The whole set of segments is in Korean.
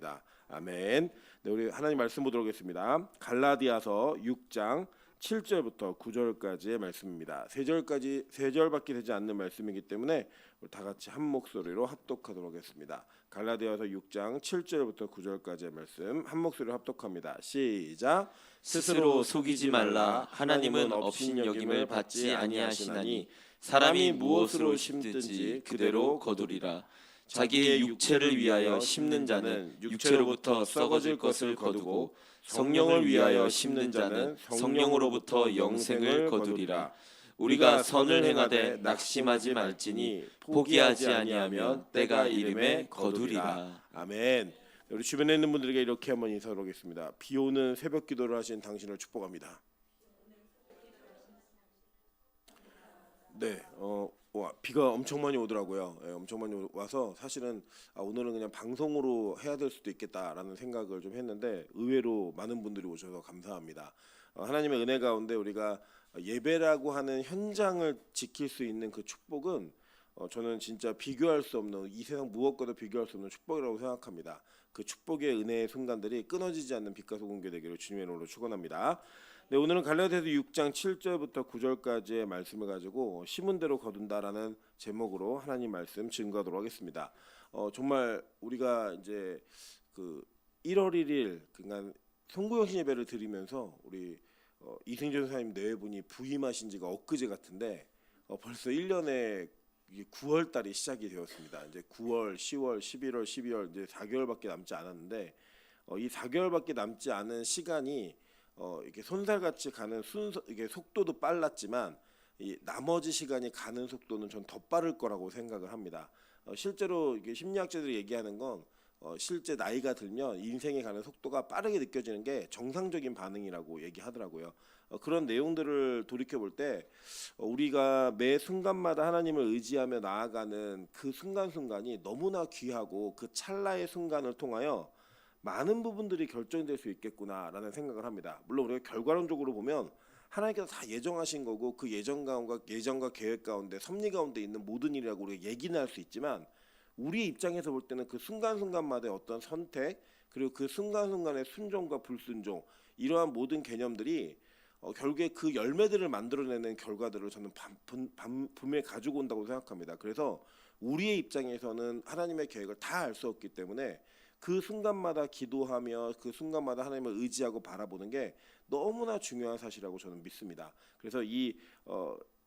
기도합니다. 아멘. 네, 우리 하나님 말씀 보도록 하겠습니다. 갈라디아서 6장 7절부터 9절까지의 말씀입니다. 세 절밖에 되지 않는 말씀이기 때문에 우리 다 같이 한 목소리로 합독하도록 하겠습니다. 갈라디아서 6장 7절부터 9절까지의 말씀 한 목소리로 합독합니다. 시작. 스스로 속이지 말라. 하나님은 업신 여김을 받지 아니하시나니 사람이 무엇으로 심든지 그대로 거두리라. 자기의 육체를 위하여 심는 자는 육체로부터 썩어질 것을 거두고 성령을 위하여 심는 자는 성령으로부터 영생을 거두리라. 우리가 선을 행하되 낙심하지 말지니 포기하지 아니하면 때가 이름에 거두리라. 아멘. 우리 주변에 있는 분들에게 이렇게 한번 인사를 하겠습니다. 비 오는 새벽 기도를 하신 당신을 축복합니다. 네, 비가 엄청 많이 오더라고요. 엄청 많이 와서 사실은 오늘은 그냥 방송으로 해야 될 수도 있겠다라는 생각을 좀 했는데 의외로 많은 분들이 오셔서 감사합니다. 하나님의 은혜 가운데 우리가 예배라고 하는 현장을 지킬 수 있는 그 축복은 저는 진짜 비교할 수 없는, 이 세상 무엇과도 비교할 수 없는 축복이라고 생각합니다. 그 축복의 은혜의 순간들이 끊어지지 않는 빛과 소금교 되기를 주님의 이름으로 축원합니다. 네, 오늘은 갈라디아서 6장 7절부터 9절까지의 말씀을 가지고 심은 대로 거둔다라는 제목으로 하나님 말씀 증거하도록 하겠습니다. 정말 우리가 이제 그 1월 1일 그러니까 송구영신 예배를 드리면서 우리 이승준 선생님 네 분이 부임하신 지가 엊그제 같은데 벌써 1년에 9월 달이 시작이 되었습니다. 이제 9월, 10월, 11월, 12월 이제 4개월밖에 남지 않았는데 이 4개월밖에 남지 않은 시간이 이렇게 손살같이 가는 순서, 이게 속도도 빨랐지만 이 나머지 시간이 가는 속도는 전 더 빠를 거라고 생각을 합니다. 실제로 이게 심리학자들이 얘기하는 건 실제 나이가 들면 인생에 가는 속도가 빠르게 느껴지는 게 정상적인 반응이라고 얘기하더라고요. 그런 내용들을 돌이켜 볼 때 우리가 매 순간마다 하나님을 의지하며 나아가는 그 순간순간이 너무나 귀하고 그 찰나의 순간을 통하여 많은 부분들이 결정될 수 있겠구나라는 생각을 합니다. 물론 우리가 결과론적으로 보면 하나님께서 다 예정하신 거고 그 예정과 계획 가운데 섭리 가운데 있는 모든 일이라고 우리가 얘기는 할 수 있지만 우리 입장에서 볼 때는 그 순간순간마다의 어떤 선택 그리고 그 순간순간의 순종과 불순종 이러한 모든 개념들이 결국에 그 열매들을 만들어내는 결과들을 저는 분명히 가지고 온다고 생각합니다. 그래서 우리의 입장에서는 하나님의 계획을 다 알 수 없기 때문에 그 순간마다 기도하며 그 순간마다 하나님을 의지하고 바라보는 게 너무나 중요한 사실이라고 저는 믿습니다. 그래서 이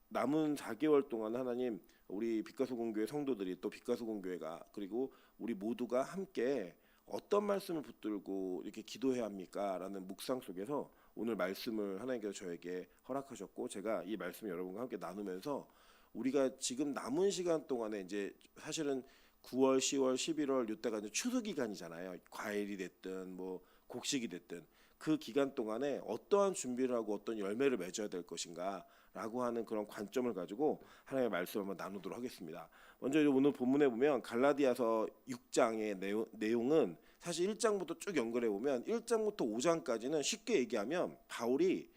남은 4개월 동안 하나님 우리 빛과 소금교회 성도들이 또 빛과 소금교회가 그리고 우리 모두가 함께 어떤 말씀을 붙들고 이렇게 기도해야 합니까? 라는 묵상 속에서 오늘 말씀을 하나님께서 저에게 허락하셨고 제가 이 말씀을 여러분과 함께 나누면서 우리가 지금 남은 시간 동안에 이제 사실은 9월, 10월, 11월 이때가 이제 추수 기간이잖아요. 과일이 됐든 뭐 곡식이 됐든 그 기간 동안에 어떠한 준비를 하고 어떤 열매를 맺어야 될 것인가라고 하는 그런 관점을 가지고 하나님의 말씀을 한번 나누도록 하겠습니다. 먼저 오늘 본문에 보면 갈라디아서 6장의 내용은 사실 1장부터 쭉 연결해 보면 1장부터 5장까지는 쉽게 얘기하면 바울이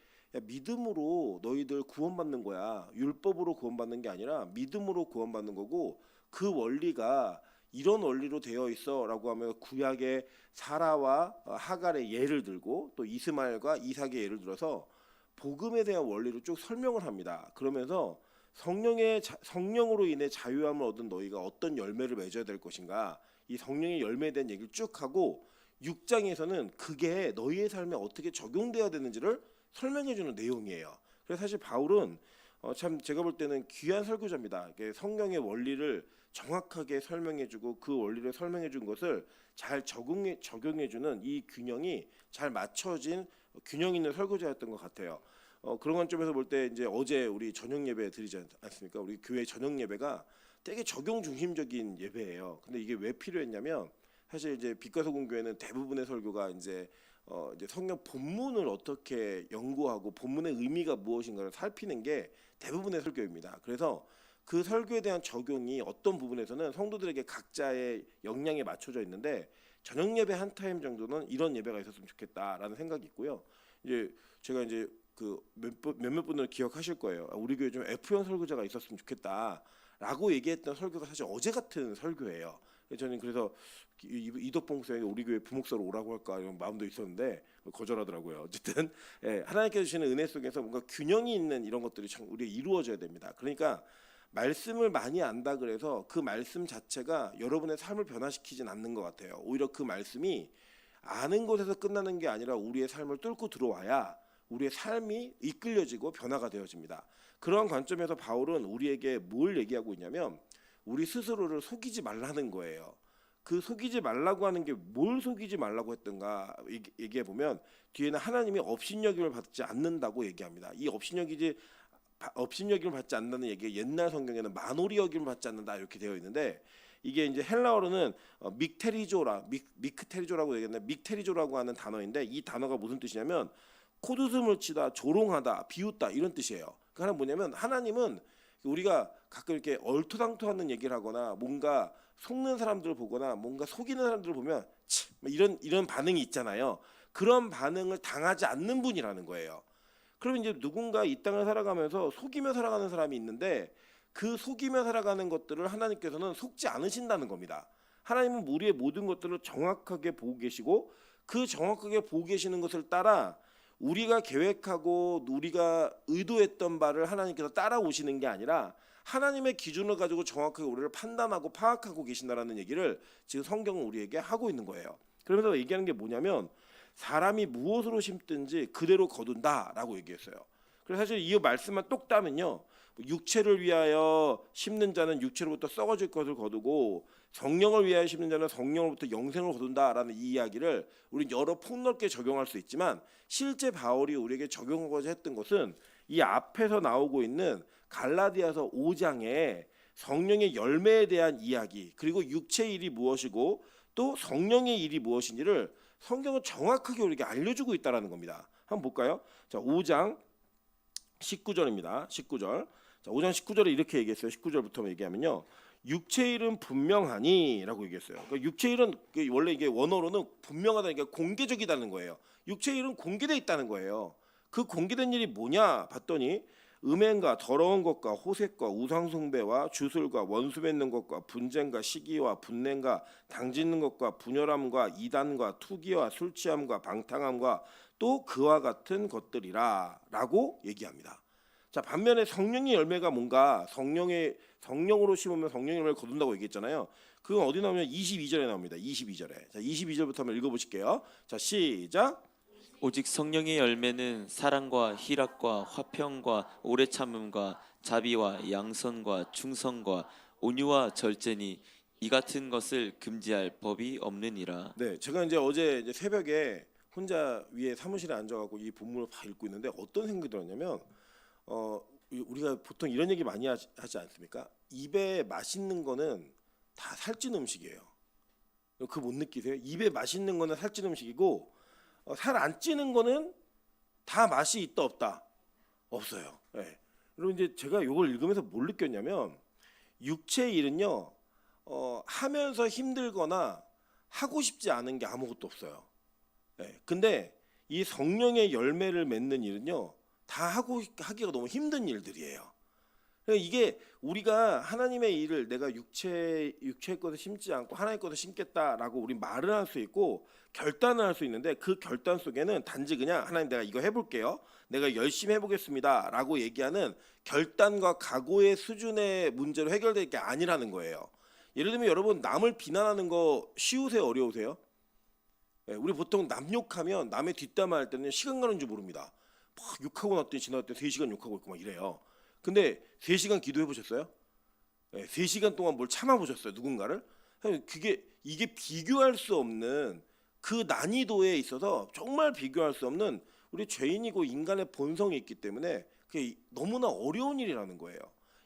믿음으로 너희들 구원받는 거야. 율법으로 구원받는 게 아니라 믿음으로 구원받는 거고 그 원리가 이런 원리로 되어 있어라고 하면 구약의 사라와 하갈의 예를 들고 또 이스마엘과 이삭의 예를 들어서 복음에 대한 원리를 쭉 설명을 합니다. 그러면서 성령으로 인해 자유함을 얻은 너희가 어떤 열매를 맺어야 될 것인가 이 성령의 열매에 대한 얘기를 쭉 하고 6장에서는 그게 너희의 삶에 어떻게 적용돼야 되는지를 설명해 주는 내용이에요. 그래서 사실 바울은 참 제가 볼 때는 귀한 설교자입니다. 성경의 원리를 정확하게 설명해주고 그 원리를 설명해준 것을 잘 적용해주는 이 균형이 잘 맞춰진 균형 있는 설교자였던 것 같아요. 그런 관점에서 볼 때 이제 어제 우리 저녁 예배 드리지 않습니까? 우리 교회 저녁 예배가 되게 적용 중심적인 예배예요. 근데 이게 왜 필요했냐면 사실 이제 빛과 소금 교회는 대부분의 설교가 이제 성경 본문을 어떻게 연구하고 본문의 의미가 무엇인가를 살피는 게 대부분의 설교입니다. 그래서 그 설교에 대한 적용이 어떤 부분에서는 성도들에게 각자의 역량에 맞춰져 있는데 저녁 예배 한 타임 정도는 이런 예배가 있었으면 좋겠다라는 생각이 있고요. 이제 제가 이제 그 몇몇 분들 기억하실 거예요. 우리 교회 좀 F형 설교자가 있었으면 좋겠다라고 얘기했던 설교가 사실 어제 같은 설교예요. 저는 그래서 이덕봉 목사에게 우리 교회 부목사로 오라고 할까 이런 마음도 있었는데 거절하더라고요. 어쨌든 하나님께서 주시는 은혜 속에서 뭔가 균형이 있는 이런 것들이 참 우리가 이루어져야 됩니다. 그러니까 말씀을 많이 안다 그래서 그 말씀 자체가 여러분의 삶을 변화시키진 않는 것 같아요. 오히려 그 말씀이 아는 것에서 끝나는 게 아니라 우리의 삶을 뚫고 들어와야 우리의 삶이 이끌려지고 변화가 되어집니다. 그런 관점에서 바울은 우리에게 뭘 얘기하고 있냐면 우리 스스로를 속이지 말라는 거예요. 그 속이지 말라고 하는 게 뭘 속이지 말라고 했던가 얘기해 보면 뒤에는 하나님이 업신여김을 받지 않는다고 얘기합니다. 이 업신여김을 받지 않는다는 얘기가 옛날 성경에는 만오리 여김을 받지 않는다 이렇게 되어 있는데 이게 이제 헬라어로는 미크테리조라고 얘기했는데 믹테리조라고 하는 단어인데 이 단어가 무슨 뜻이냐면 콧웃음을 치다, 조롱하다, 비웃다 이런 뜻이에요. 그러니까 뭐냐면 하나님은 우리가 가끔 이렇게 얼토당토하는 얘기를 하거나 뭔가 속는 사람들을 보거나 뭔가 속이는 사람들을 보면 이런 반응이 있잖아요. 그런 반응을 당하지 않는 분이라는 거예요. 그러면 이제 누군가 이 땅을 살아가면서 속이며 살아가는 사람이 있는데 그 속이며 살아가는 것들을 하나님께서는 속지 않으신다는 겁니다. 하나님은 우리의 모든 것들을 정확하게 보고 계시고 그 정확하게 보고 계시는 것을 따라 우리가 계획하고 우리가 의도했던 바를 하나님께서 따라오시는 게 아니라 하나님의 기준을 가지고 정확하게 우리를 판단하고 파악하고 계신다라는 얘기를 지금 성경은 우리에게 하고 있는 거예요. 그러면서 얘기하는 게 뭐냐면 사람이 무엇으로 심든지 그대로 거둔다라고 얘기했어요. 그래서 사실 이 말씀만 똑 따면요. 육체를 위하여 심는 자는 육체로부터 썩어질 것을 거두고 성령을 위하여 심는 자는 성령으로부터 영생을 거둔다라는 이 이야기를 우리 여러 폭넓게 적용할 수 있지만 실제 바울이 우리에게 적용하고자 했던 것은 이 앞에서 나오고 있는 갈라디아서 5장에 성령의 열매에 대한 이야기 그리고 육체의 일이 무엇이고 또 성령의 일이 무엇인지를 성경은 정확하게 우리에게 알려주고 있다는 겁니다. 한번 볼까요? 자, 5장 19절입니다. 19절. 자, 5장 19절에 이렇게 얘기했어요. 19절부터 얘기하면요. 육체의 일은 분명하니라고 얘기했어요. 그러니까 육체의 일은 원래 이게 원어로는 분명하다니까 공개적이다는 거예요. 육체의 일은 공개되어 있다는 거예요. 그 공개된 일이 뭐냐 봤더니 음행과 더러운 것과 호색과 우상숭배와 주술과 원수 맺는 것과 분쟁과 시기와 분냄과 당짓는 것과 분열함과 이단과 투기와 술취함과 방탕함과 또 그와 같은 것들이라라고 얘기합니다. 자, 반면에 성령의 열매가 뭔가 성령으로 심으면 성령의 열매를 거둔다고 얘기했잖아요. 그건 어디 나오면 22절에 나옵니다. 22절에. 자, 22절부터 한번 읽어보실게요. 자, 시작. 오직 성령의 열매는 사랑과 희락과 화평과 오래 참음과 자비와 양선과 충성과 온유와 절제니 이 같은 것을 금지할 법이 없느니라. 네, 제가 어제 새벽에 혼자 위에 사무실에 앉아갖고 이 본문을 다 읽고 있는데 어떤 생각이 들었냐면 우리가 보통 이런 얘기 많이 하지 않습니까? 입에 맛있는 거는 다 살찐 음식이에요. 그거 못 느끼세요? 입에 맛있는 거는 살찐 음식이고 살 안 찌는 거는 다 맛이 있다 없다 없어요. 네. 그리고 이제 제가 이걸 읽으면서 뭘 느꼈냐면 육체의 일은요 하면서 힘들거나 하고 싶지 않은 게 아무것도 없어요. 네. 근데 이 성령의 열매를 맺는 일은요 다 하기가 너무 힘든 일들이에요. 그러니까 이게 우리가 하나님의 일을 내가 육체의 것을 심지 않고 하나님의 것을 심겠다라고 우리 말을 할 수 있고 결단을 할 수 있는데 그 결단 속에는 단지 그냥 하나님 내가 이거 해볼게요. 내가 열심히 해보겠습니다라고 얘기하는 결단과 각오의 수준의 문제로 해결될 게 아니라는 거예요. 예를 들면 여러분 남을 비난하는 거 쉬우세요? 어려우세요? 네, 우리 보통 남 욕하면 남의 뒷담화 할 때는 시간 가는 줄 모릅니다. 막 욕하고 났더니 지나갔더니 3시간 욕하고 있고 막 이래요. 근데 3시간 기도해 보셨어요? 네, 3시간 동안 뭘 참아 보셨어요? 누군가를? 이게 비교할 수 없는 그 난이도에 있어서 정말 비교할 수 없는 우리 죄인이고 인간의 본성이 있기 때문에 그게 너무나 어려운 일이라는 거예요.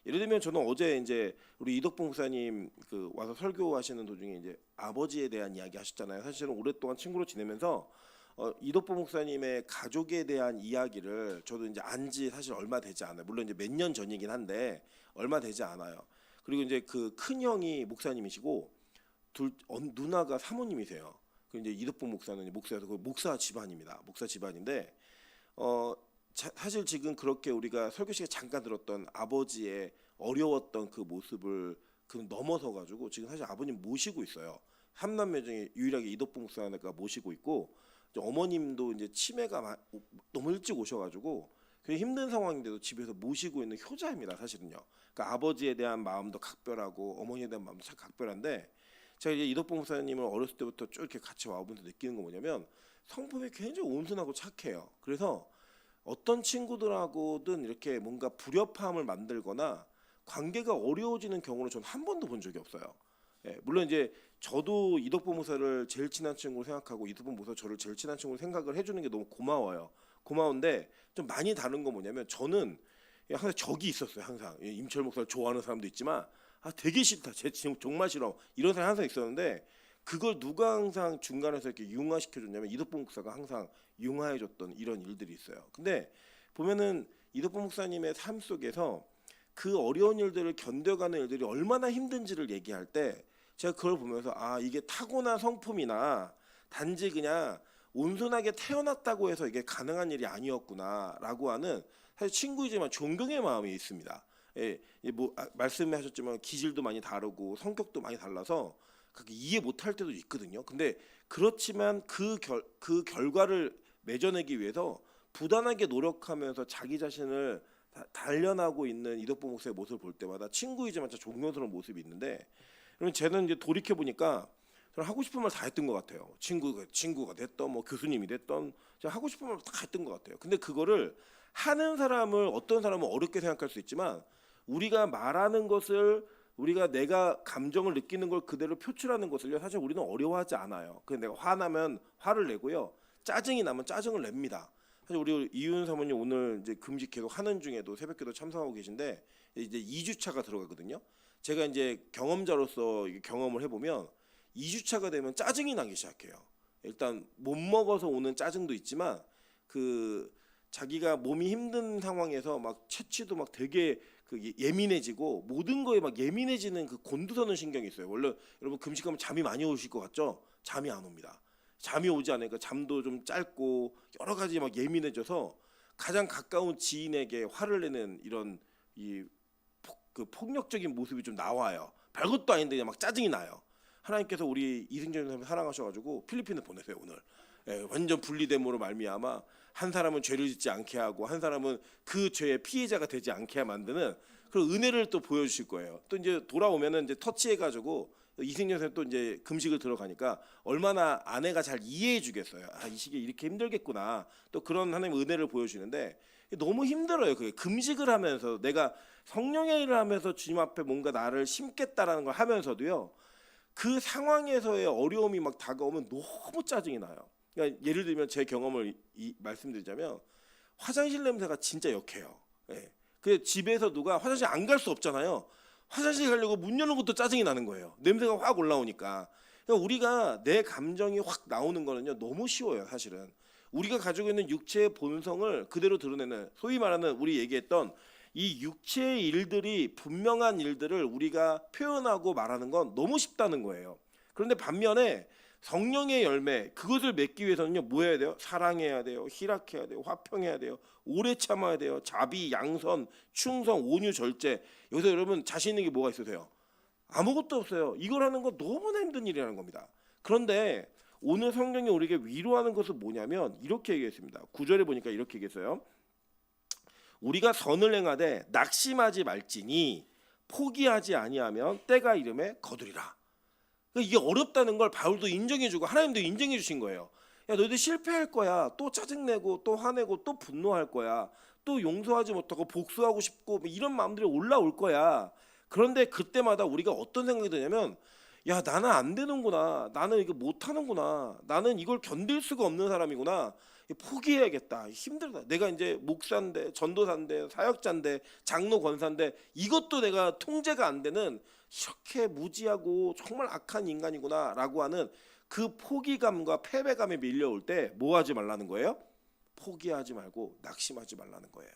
예를 들면 저는 어제 우리 이덕봉 목사님 와서 설교하시는 도중에 아버지에 대한 이야기 하셨잖아요. 사실은 오랫동안 친구로 지내면서 이덕봉 목사님의 가족에 대한 이야기를 저도 안지 사실 얼마 되지 않아요. 물론 몇 년 전이긴 한데 얼마 되지 않아요. 그리고 그 큰 형이 목사님이시고 누나가 사모님이세요. 그리고 이덕봉 목사는 목사여서 목사 집안입니다. 목사 집안인데 사실 지금 그렇게 우리가 설교 시간에 잠깐 들었던 아버지의 어려웠던 그 모습을 그 넘어서 가지고 지금 사실 아버님 모시고 있어요. 3남매 중에 유일하게 이덕봉 목사가 모시고 있고 이제 어머님도 이제 치매가 너무 일찍 오셔가지고 굉장히 힘든 상황인데도 집에서 모시고 있는 효자입니다. 사실은요. 그러니까 아버지에 대한 마음도 각별하고 어머니에 대한 마음도 참 각별한데 제가 이제 이덕봉 목사님을 어렸을 때부터 쭉 이렇게 같이 와보면서 느끼는 거 뭐냐면 성품이 굉장히 온순하고 착해요. 그래서 어떤 친구들하고든 이렇게 뭔가 불협화음을 만들거나 관계가 어려워지는 경우는 저는 한 번도 본 적이 없어요. 예, 물론 이제 저도 이덕봉 목사를 제일 친한 친구로 생각하고 이덕봉 목사 저를 제일 친한 친구로 생각을 해주는 게 너무 고마워요. 고마운데 좀 많이 다른 건 뭐냐면 저는 항상 적이 있었어요. 항상 임철 목사를 좋아하는 사람도 있지만 되게 싫다. 쟤 지금 정말 싫어. 이런 사람이 항상 있었는데 그걸 누가 항상 중간에서 이렇게 융화시켜줬냐면 이덕봉 목사가 항상 융화해줬던 이런 일들이 있어요. 근데 보면은 이덕봉 목사님의 삶 속에서 그 어려운 일들을 견뎌가는 일들이 얼마나 힘든지를 얘기할 때 제가 그걸 보면서 이게 타고난 성품이나 단지 그냥 온순하게 태어났다고 해서 이게 가능한 일이 아니었구나라고 하는 사실 친구이지만 존경의 마음이 있습니다. 예, 말씀하셨지만 기질도 많이 다르고 성격도 많이 달라서 그렇게 이해 못할 때도 있거든요. 근데 그렇지만 그 결과를 맺어내기 위해서 부단하게 노력하면서 자기 자신을 단련하고 있는 이덕봉 목사의 모습을 볼 때마다 친구이지만 진짜 존경스러운 모습이 있는데, 그러면 쟤는 이제 돌이켜 보니까 저는 하고 싶은 말 다 했던 것 같아요. 친구가 됐던 뭐 교수님이 됐던 제가 하고 싶은 말 다 했던 것 같아요. 근데 그거를 하는 사람을 어떤 사람은 어렵게 생각할 수 있지만 우리가 말하는 것을 우리가 내가 감정을 느끼는 걸 그대로 표출하는 것을요 사실 우리는 어려워하지 않아요. 그래서 내가 화나면 화를 내고요 짜증이 나면 짜증을 냅니다. 사실 우리 이윤 사모님 오늘 이제 금식 계속 하는 중에도 새벽기도 참석하고 계신데 이제 2주차가 들어가거든요. 제가 이제 경험자로서 경험을 해보면 2주차가 되면 짜증이 나기 시작해요. 일단 못 먹어서 오는 짜증도 있지만 그 자기가 몸이 힘든 상황에서 막 체취도 막 되게 예민해지고 모든 거에 막 예민해지는 그 곤두서는 신경이 있어요. 원래 여러분 금식하면 잠이 많이 오실 것 같죠? 잠이 안 옵니다. 잠이 오지 않으니까 잠도 좀 짧고 여러 가지 막 예민해져서 가장 가까운 지인에게 화를 내는 이런 폭력적인 모습이 좀 나와요. 별것도 아닌데 막 짜증이 나요. 하나님께서 우리 이승전 선생님 사랑하셔가지고 필리핀에 보내세요 오늘. 완전 분리됨으로 말미암아 한 사람은 죄를 짓지 않게 하고 한 사람은 그 죄의 피해자가 되지 않게 만드는 그런 은혜를 또 보여주실 거예요. 또 이제 돌아오면은 이제 터치해가지고 이승전 선생님 또 이제 금식을 들어가니까 얼마나 아내가 잘 이해해주겠어요. 이 시기에 이렇게 힘들겠구나. 또 그런 하나님의 은혜를 보여주는데 너무 힘들어요. 그게 금식을 하면서 내가 성령의 일을 하면서 주님 앞에 뭔가 나를 심겠다라는 걸 하면서도요. 그 상황에서의 어려움이 막 다가오면 너무 짜증이 나요. 그러니까 예를 들면 제 경험을 말씀드리자면 화장실 냄새가 진짜 역해요. 예. 그 집에서 누가 화장실 안 갈 수 없잖아요. 화장실 가려고 문 여는 것도 짜증이 나는 거예요. 냄새가 확 올라오니까. 그러니까 우리가 내 감정이 확 나오는 거는요 너무 쉬워요. 사실은 우리가 가지고 있는 육체의 본성을 그대로 드러내는 소위 말하는 우리 얘기했던 이 육체의 일들이 분명한 일들을 우리가 표현하고 말하는 건 너무 쉽다는 거예요. 그런데 반면에 성령의 열매 그것을 맺기 위해서는요 뭐 해야 돼요? 사랑해야 돼요. 희락해야 돼요. 화평해야 돼요. 오래 참아야 돼요. 자비, 양선, 충성, 온유, 절제. 여기서 여러분 자신 있는 게 뭐가 있으세요? 아무것도 없어요. 이걸 하는 건 너무나 힘든 일이라는 겁니다. 그런데 오늘 성경이 우리에게 위로하는 것은 뭐냐면 이렇게 얘기했습니다. 9절에 보니까 이렇게 얘기했어요. 우리가 선을 행하되 낙심하지 말지니 포기하지 아니하면 때가 이름에 거두리라. 이게 어렵다는 걸 바울도 인정해주고 하나님도 인정해 주신 거예요. 야 너희들 실패할 거야. 또 짜증내고 또 화내고 또 분노할 거야. 또 용서하지 못하고 복수하고 싶고 이런 마음들이 올라올 거야. 그런데 그때마다 우리가 어떤 생각이 드냐면 야 나는 안 되는구나. 나는 이거 못하는구나. 나는 이걸 견딜 수가 없는 사람이구나. 포기해야겠다. 힘들다. 내가 이제 목사인데 전도사인데 사역자인데 장로 권사인데 이것도 내가 통제가 안 되는 이렇게 무지하고 정말 악한 인간이구나 라고 하는 그 포기감과 패배감에 밀려올 때 뭐 하지 말라는 거예요? 포기하지 말고 낙심하지 말라는 거예요.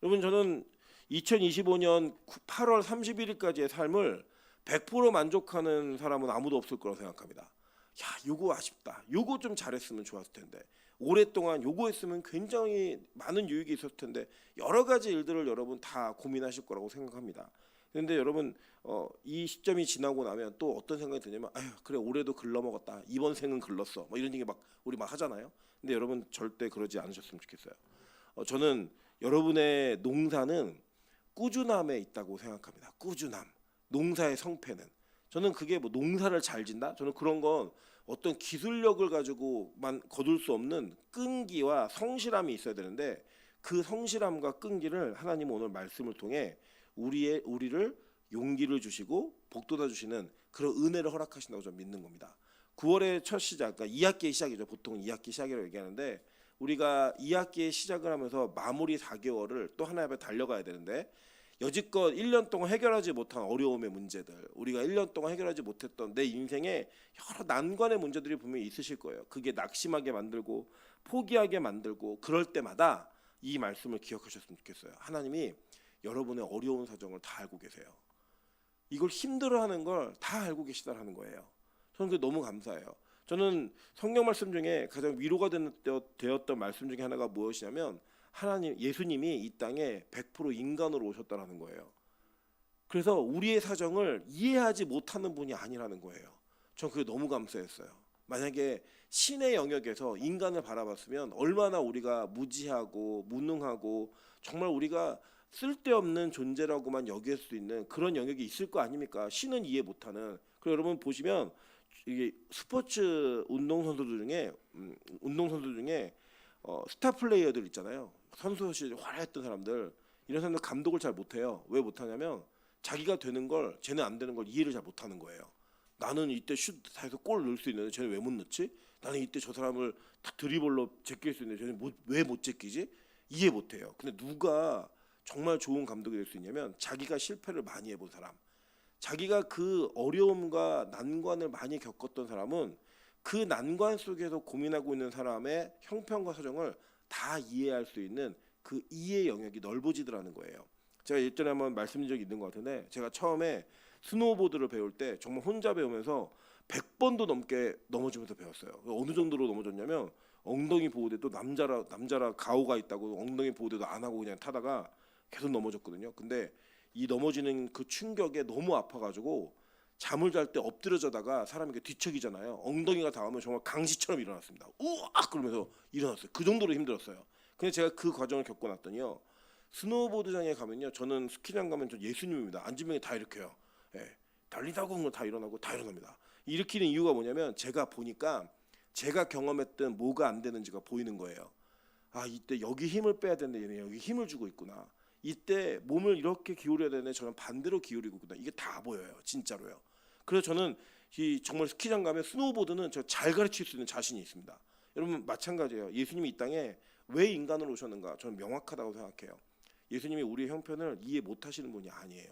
여러분 저는 2025년 8월 31일까지의 삶을 100% 만족하는 사람은 아무도 없을 거라고 생각합니다. 야 요거 아쉽다. 요거 좀 잘했으면 좋았을 텐데 오랫동안 요거 했으면 굉장히 많은 유익이 있었을 텐데 여러 가지 일들을 여러분 다 고민하실 거라고 생각합니다. 근데 여러분 이 시점이 지나고 나면 또 어떤 생각이 드냐면 아휴 그래 올해도 글러먹었다. 이번 생은 글렀어. 뭐 이런 얘기 막 우리 막 하잖아요. 근데 여러분 절대 그러지 않으셨으면 좋겠어요. 저는 여러분의 농사는 꾸준함에 있다고 생각합니다. 꾸준함. 농사의 성패는. 저는 그게 뭐 농사를 잘 짓다? 저는 그런 건 어떤 기술력을 가지고만 거둘 수 없는 끈기와 성실함이 있어야 되는데 그 성실함과 끈기를 하나님은 오늘 말씀을 통해 우리를 용기를 주시고 복돋아 주시는 그런 은혜를 허락하신다고 저는 믿는 겁니다. 9월의 첫 시작, 그러니까 2학기의 시작이죠. 보통 2학기 시작이라고 얘기하는데 우리가 2학기의 시작을 하면서 마무리 4개월을 또 하나 앞에 달려가야 되는데 여지껏 1년 동안 해결하지 못한 어려움의 문제들, 우리가 1년 동안 해결하지 못했던 내 인생에 여러 난관의 문제들이 분명히 있으실 거예요. 그게 낙심하게 만들고 포기하게 만들고 그럴 때마다 이 말씀을 기억하셨으면 좋겠어요. 하나님이 여러분의 어려운 사정을 다 알고 계세요. 이걸 힘들어하는 걸 다 알고 계시다라는 거예요. 저는 그게 너무 감사해요. 저는 성경 말씀 중에 가장 위로가 되었던 말씀 중에 하나가 무엇이냐면 하나님 예수님이 이 땅에 100% 인간으로 오셨다라는 거예요. 그래서 우리의 사정을 이해하지 못하는 분이 아니라는 거예요. 전 그게 너무 감사했어요. 만약에 신의 영역에서 인간을 바라봤으면 얼마나 우리가 무지하고 무능하고 정말 우리가 쓸데없는 존재라고만 여길 수 있는 그런 영역이 있을 거 아닙니까? 신은 이해 못하는. 그리고 여러분 보시면 이게 스포츠 운동선수들 중에 스타 플레이어들 있잖아요. 선수 시절 화려했던 사람들, 이런 사람들 감독을 잘 못해요. 왜 못하냐면 자기가 되는 걸 쟤는 안 되는 걸 이해를 잘 못하는 거예요. 나는 이때 슛 해서 골 넣을 수 있는데 쟤는 왜 못 넣지? 나는 이때 저 사람을 딱 드리블로 제낄 수 있는데 쟤는 왜 못 제끼지? 이해 못해요. 근데 누가 정말 좋은 감독이 될 수 있냐면 자기가 실패를 많이 해본 사람, 자기가 그 어려움과 난관을 많이 겪었던 사람은 그 난관 속에서 고민하고 있는 사람의 형편과 사정을 다 이해할 수 있는 그 이해 영역이 넓어지더라는 거예요. 제가 예전에 한번 말씀드린 적이 있는 것 같은데 제가 처음에 스노우보드를 배울 때 정말 혼자 배우면서 100번도 넘게 넘어지면서 배웠어요. 어느 정도로 넘어졌냐면 엉덩이 보호대, 또 남자라 가오가 있다고 엉덩이 보호대도 안 하고 그냥 타다가 계속 넘어졌거든요. 근데 이 넘어지는 그 충격에 너무 아파가지고 잠을 잘 때 엎드려 자다가 사람이 이렇게 뒤척이잖아요. 엉덩이가 닿으면 정말 강시처럼 일어났습니다. 우악 그러면서 일어났어요. 그 정도로 힘들었어요. 근데 제가 그 과정을 겪고 났더니요, 스노우보드장에 가면요, 저는 스키장 가면 저 예수님입니다. 앉으면 다 일으켜요. 예, 달리다고 하면 다 일어나고 다 일어납니다. 일으키는 이유가 뭐냐면 제가 보니까 제가 경험했던 뭐가 안 되는지가 보이는 거예요. 아, 이때 여기 힘을 빼야 되는데 얘네 여기 힘을 주고 있구나. 이때 몸을 이렇게 기울여야 되는데 저는 반대로 기울이고 있구나. 이게 다 보여요. 진짜로요. 그래서 저는 정말 스키장 가면 스노우보드는 저 잘 가르칠 수 있는 자신이 있습니다. 여러분 마찬가지예요. 예수님이 이 땅에 왜 인간으로 오셨는가? 저는 명확하다고 생각해요. 예수님이 우리의 형편을 이해 못하시는 분이 아니에요.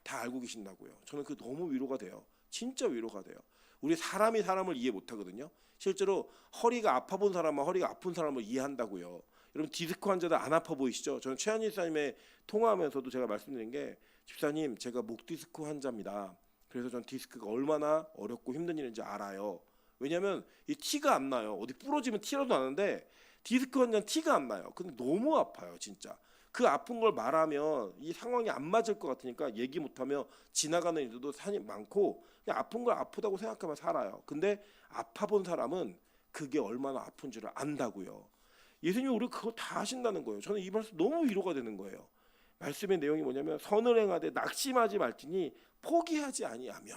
다 알고 계신다고요. 저는 그 너무 위로가 돼요. 진짜 위로가 돼요. 우리 사람이 사람을 이해 못하거든요. 실제로 허리가 아파 본 사람은 허리가 아픈 사람을 이해한다고요. 여러분 디스크 환자들 안 아파 보이시죠? 저는 최한희 집사님의 통화하면서도 제가 말씀드린 게 집사님 제가 목 디스크 환자입니다. 그래서 전 디스크가 얼마나 어렵고 힘든 일인지 알아요. 왜냐하면 이 티가 안 나요. 어디 부러지면 티라도 나는데 디스크 환자는 티가 안 나요. 근데 너무 아파요 진짜. 그 아픈 걸 말하면 이 상황이 안 맞을 것 같으니까 얘기 못하며 지나가는 일들도 산이 많고 그냥 아픈 걸 아프다고 생각하면 살아요. 근데 아파본 사람은 그게 얼마나 아픈 줄을 안다고요. 예수님이 우리 그거 다 하신다는 거예요. 저는 이 말씀 너무 위로가 되는 거예요. 말씀의 내용이 뭐냐면 선을 행하되 낙심하지 말지니 포기하지 아니하면.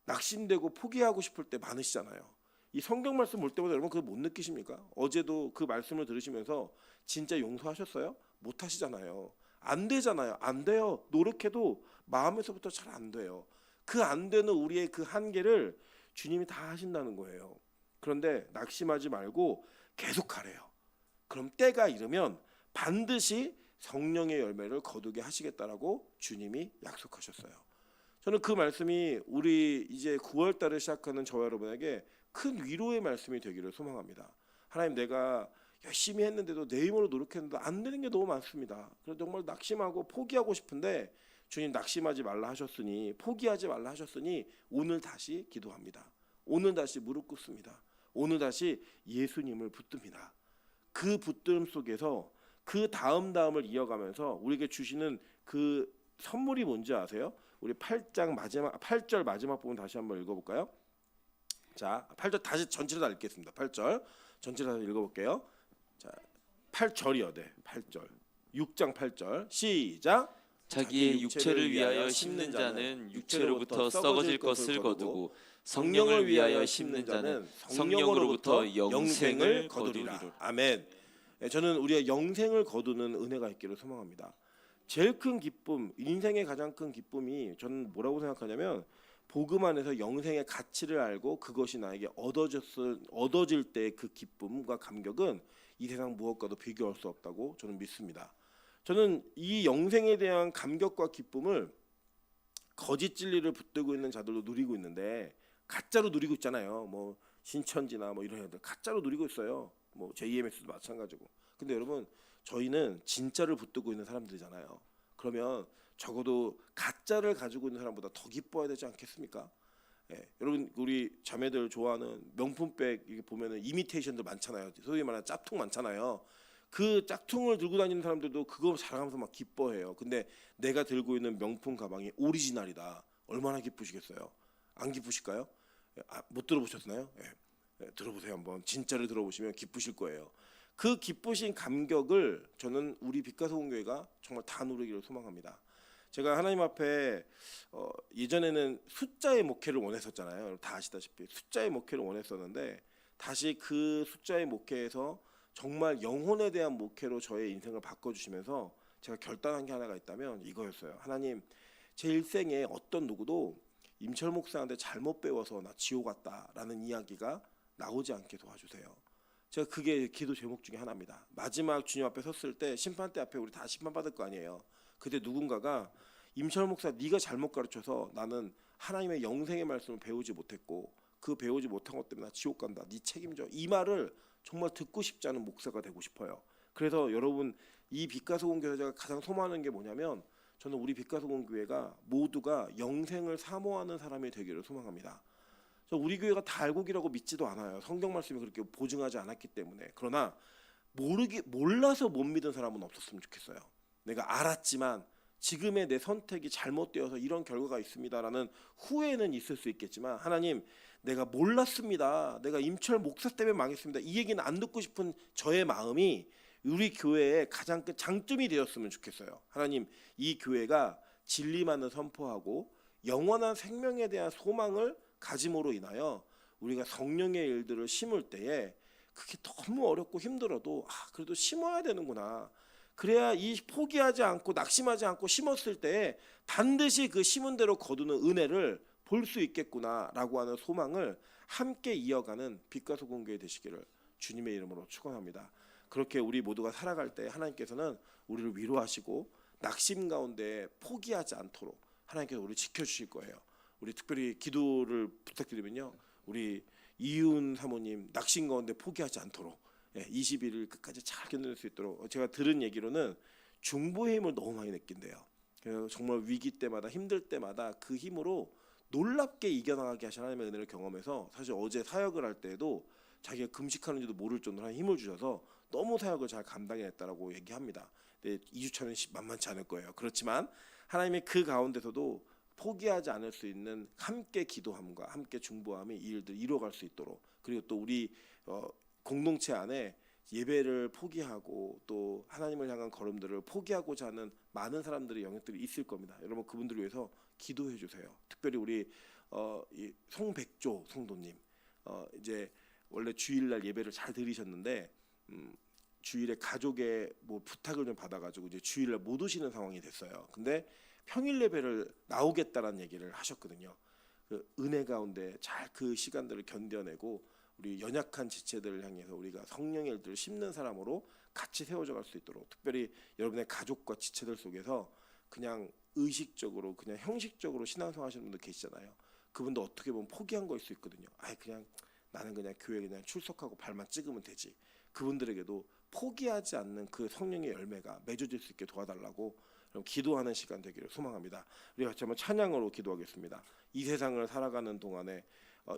낙심되고 포기하고 싶을 때 많으시잖아요. 이 성경 말씀 볼 때마다 여러분 그거 못 느끼십니까? 어제도 그 말씀을 들으시면서 진짜 용서하셨어요? 못 하시잖아요. 안 되잖아요. 안 돼요. 노력해도 마음에서부터 잘 안 돼요. 그 안 되는 우리의 그 한계를 주님이 다 하신다는 거예요. 그런데 낙심하지 말고 계속 하래요. 그럼 때가 이르면 반드시 성령의 열매를 거두게 하시겠다라고 주님이 약속하셨어요. 저는 그 말씀이 우리 이제 9월 달에 시작하는 저와 여러분에게 큰 위로의 말씀이 되기를 소망합니다. 하나님, 내가 열심히 했는데도 내 힘으로 노력했는데도 안 되는 게 너무 많습니다. 그래서 정말 낙심하고 포기하고 싶은데 주님 낙심하지 말라 하셨으니, 포기하지 말라 하셨으니 오늘 다시 기도합니다. 오늘 다시 무릎 꿇습니다. 오늘 다시 예수님을 붙듭니다. 그 붙듦 속에서 그 다음을 이어가면서 우리에게 주시는 그 선물이 뭔지 아세요? 우리 8절 마지막 부분 다시 한번 읽어볼까요? 자, 8절 다시 전체를 다 읽겠습니다. 8절 전체를 다 읽어볼게요. 자, 8절이요. 네, 8절. 6장 8절 시작. 자기의 육체를 위하여 심는 자는 육체로부터 썩어질 것을 거두고 성령을 위하여 심는 자는 성령으로부터 영생을 거두리라. 아멘. 예, 저는 우리가 영생을 거두는 은혜가 있기를 소망합니다. 제일 큰 기쁨, 인생의 가장 큰 기쁨이 저는 뭐라고 생각하냐면 복음 안에서 영생의 가치를 알고 그것이 나에게 얻어질 때 그 기쁨과 감격은 이 세상 무엇과도 비교할 수 없다고 저는 믿습니다. 저는 이 영생에 대한 감격과 기쁨을 거짓 진리를 붙들고 있는 자들도 누리고 있는데 가짜로 누리고 있잖아요. 뭐 신천지나 뭐 이런 애들 가짜로 누리고 있어요. 뭐 JMS도 마찬가지고. 근데 여러분 저희는 진짜를 붙들고 있는 사람들이잖아요. 그러면 적어도 가짜를 가지고 있는 사람보다 더 기뻐야 되지 않겠습니까? 예, 여러분 우리 자매들 좋아하는 명품백 이게 보면은 이미테이션들 많잖아요. 소위 말하는 짝퉁 많잖아요. 그 짝퉁을 들고 다니는 사람들도 그거 자랑하면서 막 기뻐해요. 근데 내가 들고 있는 명품 가방이 오리지널이다. 얼마나 기쁘시겠어요? 안 기쁘실까요? 못 들어보셨나요? 예, 들어보세요 한번. 진짜를 들어보시면 기쁘실 거예요. 그 기쁘신 감격을 저는 우리 빛가서공교회가 정말 다 누리기를 소망합니다. 제가 하나님 앞에 예전에는 숫자의 목회를 원했었잖아요. 다 아시다시피 숫자의 목회를 원했었는데 다시 그 숫자의 목회에서 정말 영혼에 대한 목회로 저의 인생을 바꿔주시면서 제가 결단한 게 하나가 있다면 이거였어요. 하나님, 제 일생에 어떤 누구도 임철 목사한테 잘못 배워서 나 지옥 갔다라는 이야기가 나오지 않게 도와주세요. 제가 그게 기도 제목 중에 하나입니다. 마지막 주님 앞에 섰을 때 심판대 앞에 우리 다 심판받을 거 아니에요. 그때 누군가가 임철 목사 네가 잘못 가르쳐서 나는 하나님의 영생의 말씀을 배우지 못했고 그 배우지 못한 것 때문에 나 지옥 간다. 네 책임져. 이 말을 정말 듣고 싶지 않은 목사가 되고 싶어요. 그래서 여러분 이 빛가서공교회에서 제가 가장 소망하는 게 뭐냐면 저는 우리 빛가서공교회가 모두가 영생을 사모하는 사람이 되기를 소망합니다. 저 우리 교회가 다 알고기라고 믿지도 않아요. 성경 말씀이 그렇게 보증하지 않았기 때문에. 그러나 몰라서 못 믿은 사람은 없었으면 좋겠어요. 내가 알았지만 지금의 내 선택이 잘못되어서 이런 결과가 있습니다라는 후회는 있을 수 있겠지만 하나님 내가 몰랐습니다. 내가 임철 목사 때문에 망했습니다. 이 얘기는 안 듣고 싶은 저의 마음이 우리 교회의 가장 큰 장점이 되었으면 좋겠어요. 하나님 이 교회가 진리만을 선포하고 영원한 생명에 대한 소망을 가짐으로 인하여 우리가 성령의 일들을 심을 때에 그게 너무 어렵고 힘들어도 그래도 심어야 되는구나. 그래야 이 포기하지 않고 낙심하지 않고 심었을 때 반드시 그 심은 대로 거두는 은혜를 볼 수 있겠구나라고 하는 소망을 함께 이어가는 빛가서공교회 되시기를 주님의 이름으로 축원합니다. 그렇게 우리 모두가 살아갈 때 하나님께서는 우리를 위로하시고 낙심 가운데 포기하지 않도록 하나님께서 우리를 지켜주실 거예요. 우리 특별히 기도를 부탁드리면요. 우리 이윤 사모님 낙심 가운데 포기하지 않도록 21일 끝까지 잘 견딜 수 있도록 제가 들은 얘기로는 중보의 힘을 너무 많이 느낀대요. 그래서 정말 위기 때마다 힘들 때마다 그 힘으로 놀랍게 이겨나가게 하신 하나님의 은혜를 경험해서 사실 어제 사역을 할 때에도 자기가 금식하는지도 모를 정도로 힘을 주셔서 너무 사역을 잘 감당해냈다라고 얘기합니다. 근데 2주차는 만만치 않을 거예요. 그렇지만 하나님의 그 가운데서도 포기하지 않을 수 있는 함께 기도함과 함께 중보함이 이 일들 이루어갈 수 있도록 그리고 또 우리 공동체 안에 예배를 포기하고 또 하나님을 향한 걸음들을 포기하고자 하는 많은 사람들의 영역들이 있을 겁니다. 여러분 그분들을 위해서 기도해 주세요. 특별히 우리 이 송백조 성도님 이제 원래 주일날 예배를 잘 드리셨는데 주일에 가족의 뭐 부탁을 좀 받아가지고 이제 주일날 못 오시는 상황이 됐어요. 근데 평일 예배를 나오겠다라는 얘기를 하셨거든요. 그 은혜 가운데 잘 그 시간들을 견뎌내고 우리 연약한 지체들을 향해서 우리가 성령의 일들을 심는 사람으로 같이 세워져 갈 수 있도록 특별히 여러분의 가족과 지체들 속에서 그냥 의식적으로 그냥 형식적으로 신앙생활 하시는 분들 계시잖아요. 그분도 어떻게 보면 포기한 거일 수 있거든요. 그냥 나는 그냥 교회 그냥 출석하고 발만 찍으면 되지. 그분들에게도 포기하지 않는 그 성령의 열매가 맺어질 수 있게 도와달라고 기도하는 시간 되기를 소망합니다. 우리 같이 한번 찬양으로 기도하겠습니다. 이 세상을 살아가는 동안에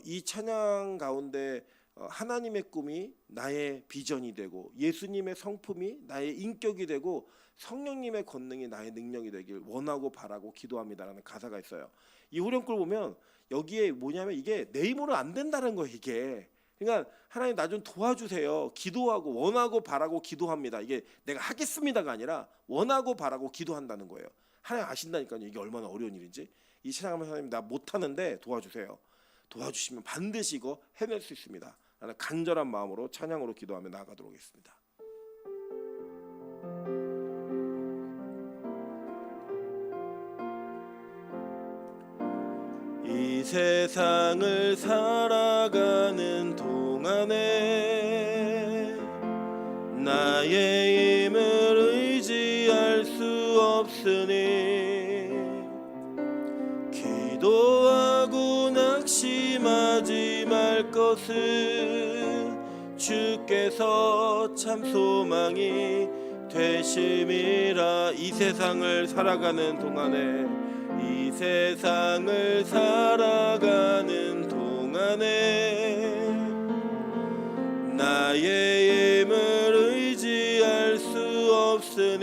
이 찬양 가운데 하나님의 꿈이 나의 비전이 되고 예수님의 성품이 나의 인격이 되고 성령님의 권능이 나의 능력이 되길 원하고 바라고 기도합니다라는 가사가 있어요. 이 후렴구를 보면 여기에 뭐냐면 이게 내 힘으로 안 된다는 거예요. 이게 그러니까 하나님 나 좀 도와주세요. 기도하고 원하고 바라고 기도합니다. 이게 내가 하겠습니다가 아니라 원하고 바라고 기도한다는 거예요. 하나님 아신다니까요. 이게 얼마나 어려운 일인지. 이 찬양하면서 하나님 나 못하는데 도와주세요. 도와주시면 반드시 이거 해낼 수 있습니다. 나는 간절한 마음으로 찬양으로 기도하며 나아가도록 하겠습니다. 이 세상을 살아가는 동안에 나의 힘을 의지할 수 없으니 기도하고 낙심하지 말 것을 주께서 참 소망이 되심이라. 이 세상을 살아가는 동안에 이 세상을 살아가는 동안에 나의 힘을 의지할 수 없으니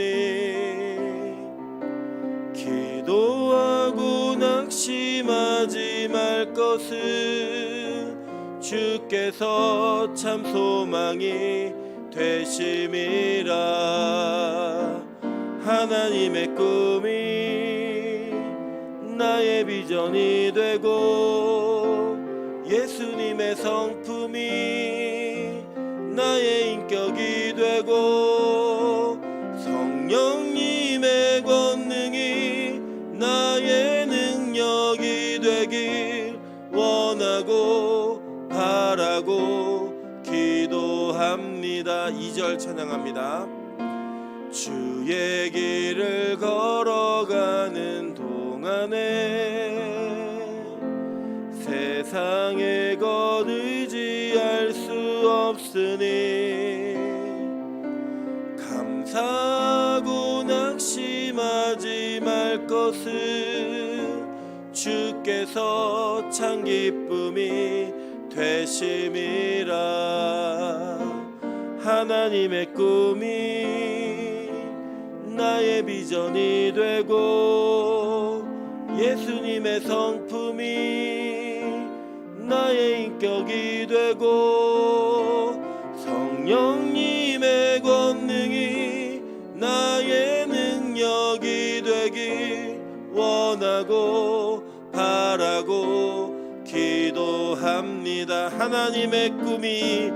기도하고 낙심하지 말 것을 주께서 참 소망이 되심이라. 하나님의 꿈이 나의 비전이 되고 예수님의 성품이 나의 인격이 되고 성령님의 권능이 나의 능력이 되길 원하고 바라고 기도합니다. 2절 찬양합니다. 주의 길을 걸어가는 동안에 세상의 것 의지할 수 없으니 감사하고 낙심하지 말 것을 주께서 참 기쁨이 되심이라. 하나님의 꿈이 나의 비전이 되고 예수님의 성품이 나의 인격이 되고 성령님의 권능이 나의 능력이 되길 원하고 바라고 기도합니다. 하나님의 꿈이